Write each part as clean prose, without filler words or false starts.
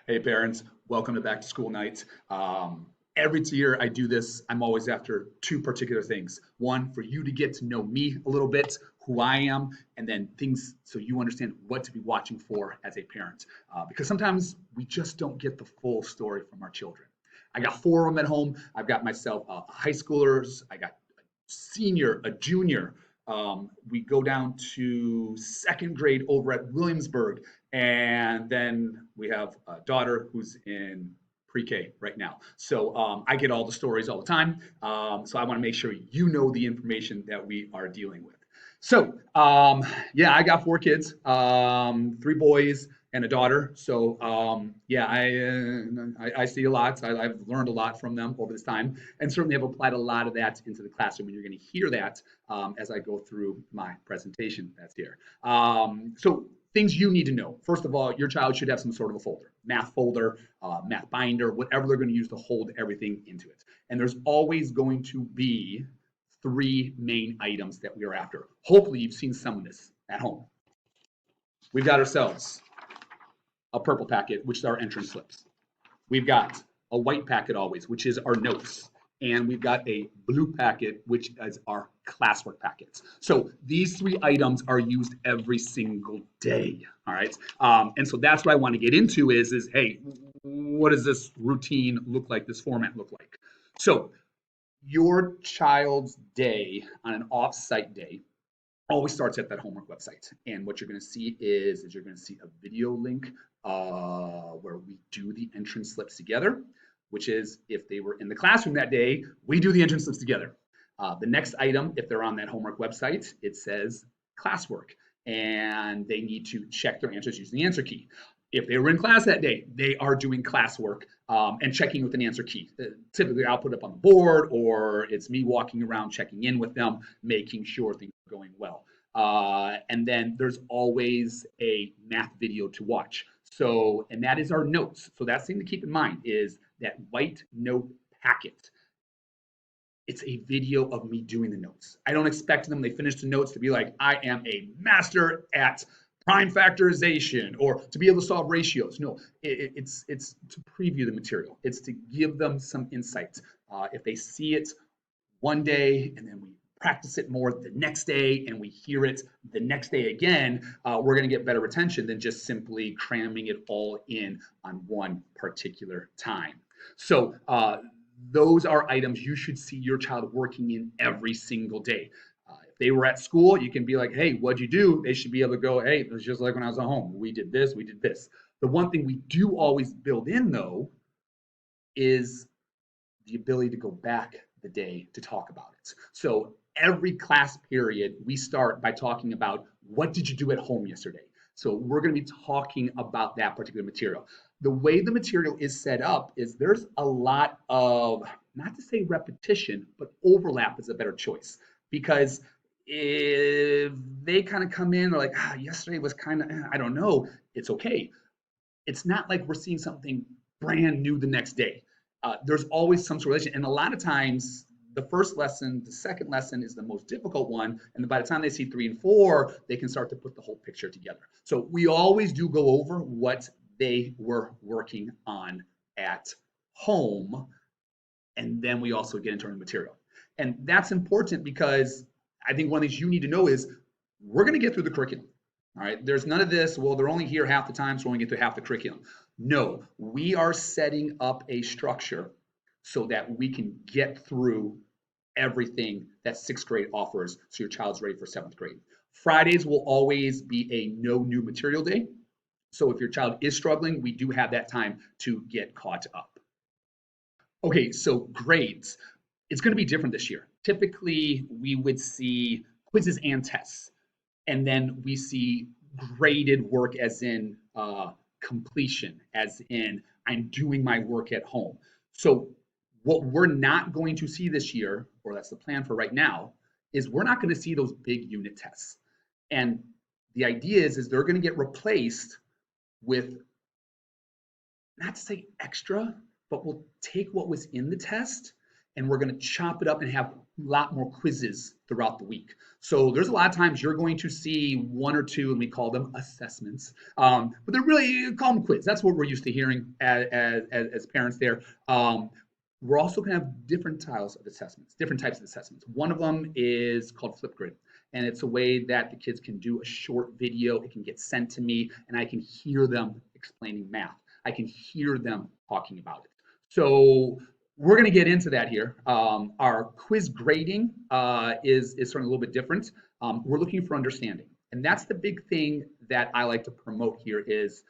Hey parents, welcome to Back to School Night. Every year I do this, I'm always after two particular things. One, for you to get to know me a little bit, who I am, and then things so you understand what to be watching for as a parent. Because sometimes we just don't get the full story from our children. I got four of them at home. I've got myself high schoolers, I got a senior, a junior. We go down to second grade over at Williamsburg, and then we have a daughter who's in pre-K right now. So I get all the stories all the time. So I want to make sure you know the information that we are dealing with. So yeah, I got four kids, three boys and a daughter. So yeah, I see a lot. I've learned a lot from them over this time, and certainly have applied a lot of that into the classroom. And you're going to hear that as I go through my presentation that's here. So things you need to know. First of all, your child should have some sort of a folder, math binder, whatever they're going to use to hold everything into it. And there's always going to be three main items that we are after. Hopefully you've seen some of this at home. We've got ourselves a purple packet, which is our entrance slips. We've got a white packet always, which is our notes. And we've got a blue packet, which is our classwork packets. So these three items are used every single day. All right. And so that's what I want to get into is hey, what does this routine look like, this format look like? So your child's day on an off-site day always starts at that homework website. And what you're going to see is you're going to see a video link where we do the entrance slips together, which is if they were in the classroom that day, we do the entrance slips together. The next item, if they're on that homework website, it says classwork, and they need to check their answers using the answer key. If they were in class that day, they are doing classwork and checking with an answer key. Typically, I'll put it up on the board, or it's me walking around checking in with them, making sure things are going well. And then there's always a math video to watch. So, and that is our notes. So that's the thing to keep in mind is that white note packet. It's a video of me doing the notes. I don't expect them, they finish the notes, to be like, I am a master at prime factorization or to be able to solve ratios. No, it's to preview the material. It's to give them some insights. If they see it one day and then we practice it more the next day and we hear it the next day again, we're going to get better retention than just simply cramming it all in on one particular time. So those are items you should see your child working in every single day. If they were at school, you can be like, hey, what'd you do? They should be able to go, hey, it was just like when I was at home. We did this, we did this. The one thing we do always build in, though, is the ability to go back the day to talk about it. So every class period, we start by talking about what did you do at home yesterday? So we're going to be talking about that particular material. The way the material is set up is there's a lot of, not to say repetition, but overlap is a better choice. Because if they kind of come in, they're like, yesterday was kind of, I don't know, it's okay. It's not like we're seeing something brand new the next day. There's always some sort of relation. And a lot of times, the first lesson, the second lesson is the most difficult one. And by the time they see 3 and 4, they can start to put the whole picture together. So we always do go over what they were working on at home. And then we also get into our material. And that's important because I think one of the things you need to know is we're going to get through the curriculum. All right. There's none of this, well, they're only here half the time, so we only get through half the curriculum. No, we are setting up a structure so that we can get through everything that sixth grade offers so your child's ready for seventh grade. Fridays will always be a no new material day. So if your child is struggling, we do have that time to get caught up. Okay, so grades. It's going to be different this year. Typically, we would see quizzes and tests, and then we see graded work as in completion, as in I'm doing my work at home. So what we're not going to see this year, or that's the plan for right now, is we're not going to see those big unit tests. And the idea is they're going to get replaced with, not to say extra, but we'll take what was in the test and we're going to chop it up and have a lot more quizzes throughout the week. So there's a lot of times you're going to see one or two, and we call them assessments, but they're really, you call them quiz. That's what we're used to hearing as parents there. We're also going to have different styles of assessments, different types of assessments. One of them is called Flipgrid, and it's a way that the kids can do a short video. It can get sent to me, and I can hear them explaining math. I can hear them talking about it. So we're going to get into that here. Our quiz grading is sort of a little bit different. We're looking for understanding, and that's the big thing that I like to promote here is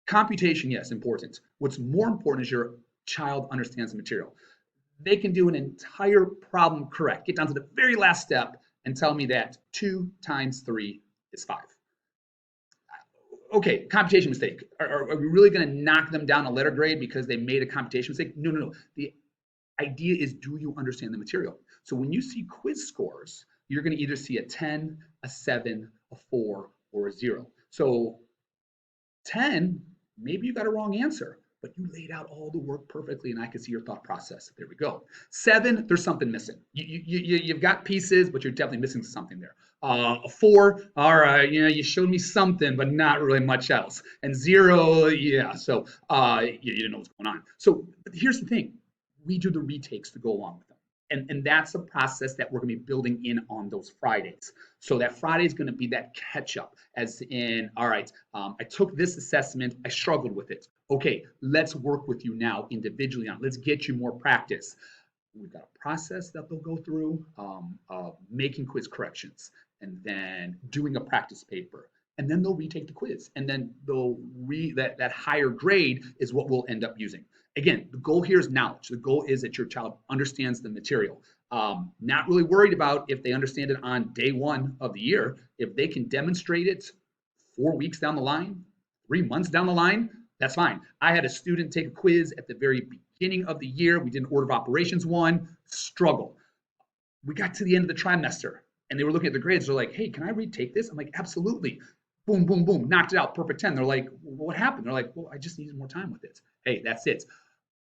computation. Yes, important. What's more important is your child understands the material. They can do an entire problem correct, get down to the very last step, and tell me that 2 times 3 is 5. Okay, computation mistake. Are we really going to knock them down a letter grade because they made a computation mistake? No, no, no. The idea is, do you understand the material? So when you see quiz scores, you're going to either see a 10, a 7, a 4, or a 0. So 10, maybe you got a wrong answer, but you laid out all the work perfectly, and I can see your thought process. There we go. 7, there's something missing. You've got pieces, but you're definitely missing something there. A 4, all right, you showed me something, but not really much else. And 0, yeah, so you didn't know what's going on. So but here's the thing. We do the retakes to go along with them. And that's a process that we're going to be building in on those Fridays. So that Friday is going to be that catch up, as in, all right, I took this assessment, I struggled with it. Okay, let's work with you now individually on. Let's get you more practice. We've got a process that they'll go through, making quiz corrections, and then doing a practice paper. And then they'll retake the quiz, and then they'll that higher grade is what we'll end up using. Again, the goal here is knowledge. The goal is that your child understands the material. Not really worried about if they understand it on day 1 of the year. If they can demonstrate it 4 weeks down the line, 3 months down the line, that's fine. I had a student take a quiz at the very beginning of the year. We did an order of operations 1, struggle. We got to the end of the trimester, and they were looking at the grades. They're like, hey, can I retake this? I'm like, absolutely. Boom, boom, boom, knocked it out, perfect 10. They're like, well, what happened? They're like, well, I just needed more time with it. Hey, that's it.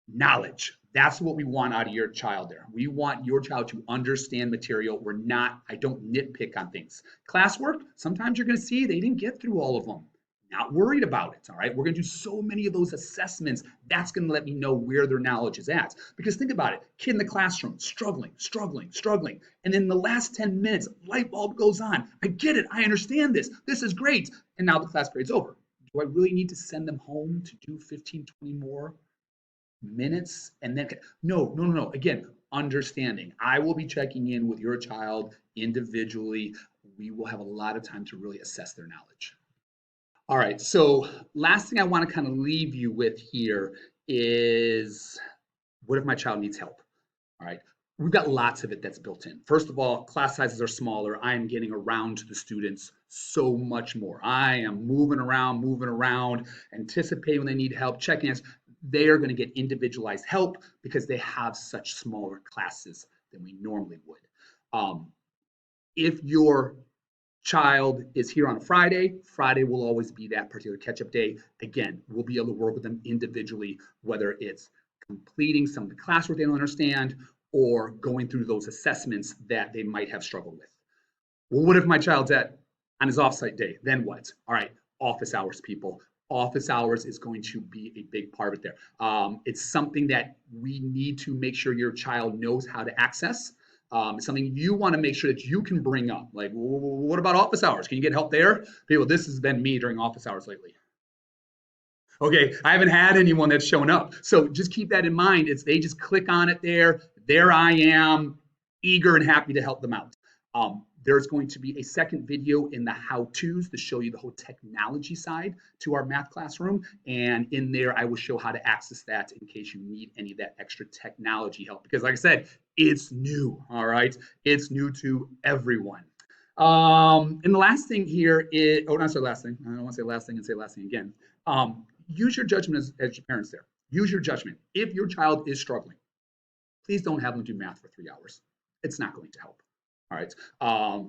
Knowledge. That's what we want out of your child there. We want your child to understand material. I don't nitpick on things. Classwork, sometimes you're going to see they didn't get through all of them. Not worried about it, all right? We're going to do so many of those assessments. That's going to let me know where their knowledge is at. Because think about it, kid in the classroom, struggling. And in the last 10 minutes, light bulb goes on. I get it. I understand this. This is great. And now the class period's over. Do I really need to send them home to do 15, 20 more minutes? And then, no. Again, understanding. I will be checking in with your child individually. We will have a lot of time to really assess their knowledge. All right, so last thing I want to kind of leave you with here is, what if my child needs help? All right, we've got lots of it that's built in. First of all, class sizes are smaller. I am getting around to the students so much more. I am moving around, anticipating when they need help, checking in. They are going to get individualized help because they have such smaller classes than we normally would. If your child is here on a Friday will always be that particular catch-up day. Again, we'll be able to work with them individually, whether it's completing some of the classwork they don't understand or going through those assessments that they might have struggled with. Well, what if my child's on his offsite day? Then what? All right, office hours, people. Office hours is going to be a big part of it there. It's something that we need to make sure your child knows how to access. It's something you want to make sure that you can bring up. Like, what about office hours? Can you get help there? People, this has been me during office hours lately. Okay, I haven't had anyone that's shown up. So just keep that in mind. They just click on it there. There I am, eager and happy to help them out. There's going to be a second video in the how-tos to show you the whole technology side to our math classroom. And in there, I will show how to access that in case you need any of that extra technology help. Because like I said, it's new, all right? It's new to everyone. And the last thing here is, not say last thing. I don't want to say last thing and say last thing again. Use your judgment as your parents there. Use your judgment. If your child is struggling, please don't have them do math for 3 hours. It's not going to help. All right.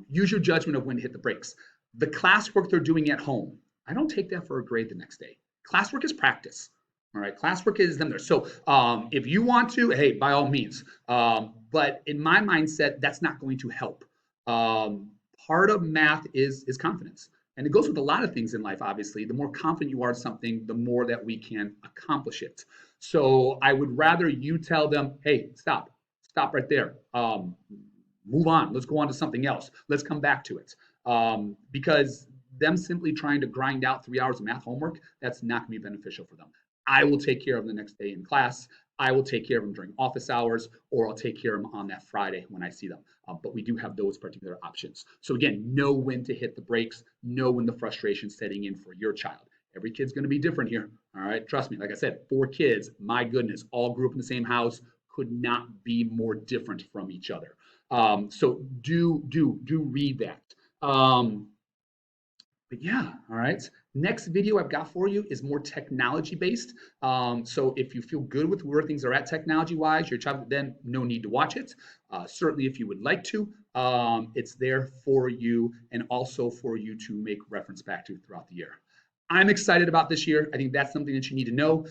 Use your judgment of when to hit the brakes. The classwork they're doing at home, I don't take that for a grade the next day. Classwork is practice. All right, classwork is them there. So if you want to, hey, by all means. But in my mindset, that's not going to help. Um, Part of math is confidence, and it goes with a lot of things in life. Obviously, the more confident you are in something, the more that we can accomplish it. So I would rather you tell them, hey, stop right there. Move on. Let's go on to something else. Let's come back to it. Because them simply trying to grind out 3 hours of math homework, that's not going to be beneficial for them. I will take care of them the next day in class. I will take care of them during office hours, or I'll take care of them on that Friday when I see them. But we do have those particular options. So again, know when to hit the brakes, know when the frustration's setting in for your child. Every kid's going to be different here. All right, trust me. Like I said, 4 kids, my goodness, all grew up in the same house, could not be more different from each other. So do read that. But yeah, all right. Next video I've got for you is more technology based. So if you feel good with where things are at technology wise, your child, then no need to watch it. Certainly, if you would like to, it's there for you and also for you to make reference back to throughout the year. I'm excited about this year. I think that's something that you need to know.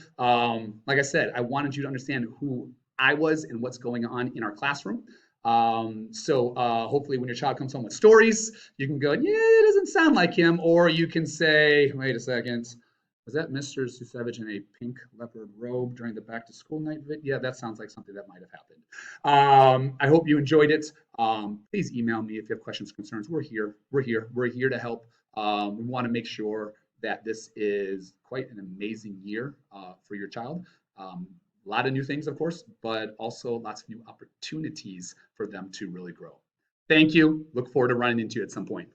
Like I said, I wanted you to understand who I was and what's going on in our classroom. Hopefully when your child comes home with stories, you can go, yeah, it doesn't sound like him. Or you can say, wait a second, was that Mr. Susevich in a pink leopard robe during the back to school night? Yeah, that sounds like something that might have happened. I hope you enjoyed it. Please email me if you have questions, concerns. We're here. We're here to help. We want to make sure that this is quite an amazing year for your child. A lot of new things, of course, but also lots of new opportunities for them to really grow. Thank you. Look forward to running into you at some point.